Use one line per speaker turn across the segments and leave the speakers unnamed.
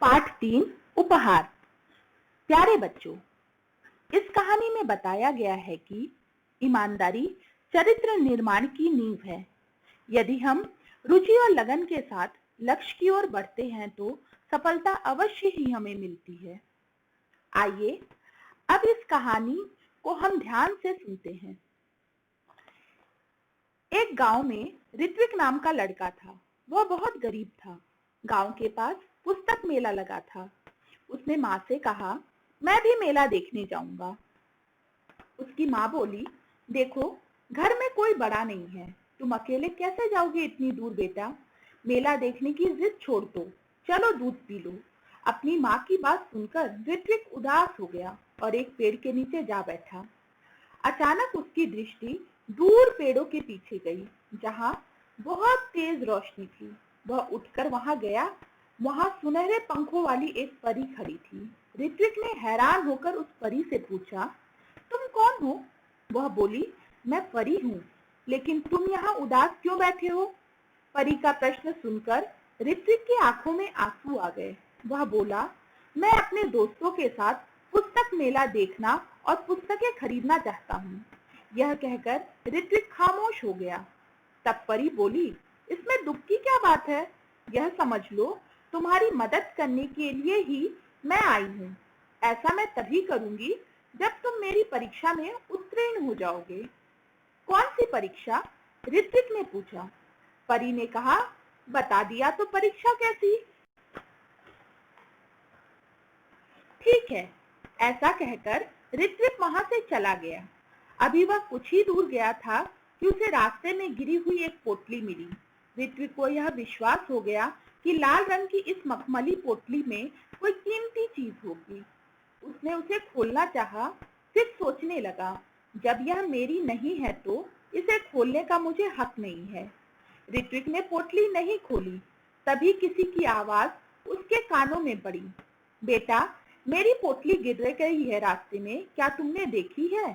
पाठ 3 उपहार। प्यारे बच्चों, इस कहानी में बताया गया है कि ईमानदारी चरित्र निर्माण की नींव है। यदि हम रुचि और लगन के साथ लक्ष्य की ओर बढ़ते हैं तो सफलता अवश्य ही हमें मिलती है। आइए अब इस कहानी को हम ध्यान से सुनते हैं। एक गांव में ऋत्विक नाम का लड़का था। वह बहुत गरीब था। गांव के पास पुस्तक मेला लगा था। उसने माँ से कहा, मैं भी मेला देखने जाऊंगा। उसकी माँ बोली, देखो घर में कोई बड़ा नहीं है, तुम अकेले कैसे जाओगे इतनी दूर बेटा। मेला देखने की जिद छोड़ दो, चलो दूध पी लो। अपनी माँ की बात सुनकर ऋत्विक उदास हो गया और एक पेड़ के नीचे जा बैठा। अचानक उसकी दृष्टि दूर पेड़ों के पीछे गई, जहां बहुत तेज रोशनी थी। वह उठकर वहां गया। वहां सुनहरे पंखों वाली एक परी खड़ी थी। ऋत्विक ने हैरान होकर उस परी से पूछा, तुम कौन हो? वह बोली, मैं परी हूँ, लेकिन तुम यहाँ उदास क्यों बैठे हो? परी का प्रश्न सुनकर ऋत्विक की आंखों में आंसू आ गए। वह बोला, मैं अपने दोस्तों के साथ पुस्तक मेला देखना और पुस्तकें खरीदना चाहता हूँ। यह कहकर ऋत्विक खामोश हो गया। तब परी बोली, इसमें दुख की क्या बात है? यह समझ लो, तुम्हारी मदद करने के लिए ही मैं आई हूँ। ऐसा मैं तभी करूंगी जब तुम मेरी परीक्षा में उत्तीर्ण हो जाओगे। कौन सी परीक्षा? ऋत्विक ने पूछा। परी ने कहा, बता दिया तो परीक्षा कैसी? ठीक है, ऐसा कहकर ऋत्विक वहां से चला गया। अभी वह कुछ ही दूर गया था कि उसे रास्ते में गिरी हुई एक पोटली मिली। ऋत्विक को यह विश्वास हो गया कि लाल रंग की इस मखमली पोटली में कोई कीमती चीज होगी। उसने उसे खोलना चाहा, फिर सोचने लगा, जब यह मेरी नहीं है तो इसे खोलने का मुझे हक नहीं है। ऋत्विक ने पोटली नहीं खोली। तभी किसी की आवाज उसके कानों में पड़ी, बेटा मेरी पोटली गिर गई है रास्ते में, क्या तुमने देखी है?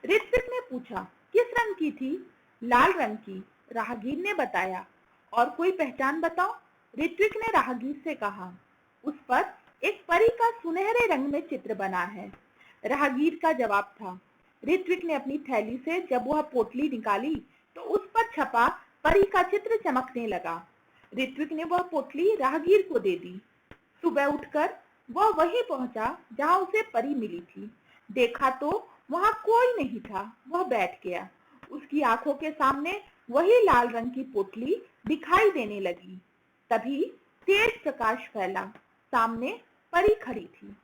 ऋत्विक ने पूछा, किस रंग की थी? लाल रंग की, राहगीर ने बताया। और कोई पहचान बताओ? ऋत्विक ने राहगीर से कहा। उस पर एक परी का सुनहरे रंग में चित्र बना है, राहगीर का जवाब था। ऋत्विक ने अपनी थैली से जब वह पोटली निकाली तो उस पर छपा परी का चित्र चमकने लगा। ऋत्विक ने वह पोटली राहगीर को दे दी। सुबह उठकर वह वहीं पहुंचा जहां उसे परी मिली थी। देखा तो वहां कोई नहीं था। वह बैठ गया। उसकी आंखों के सामने वही लाल रंग की पोटली दिखाई देने लगी। तभी तेज प्रकाश फैला। सामने परी खड़ी थी।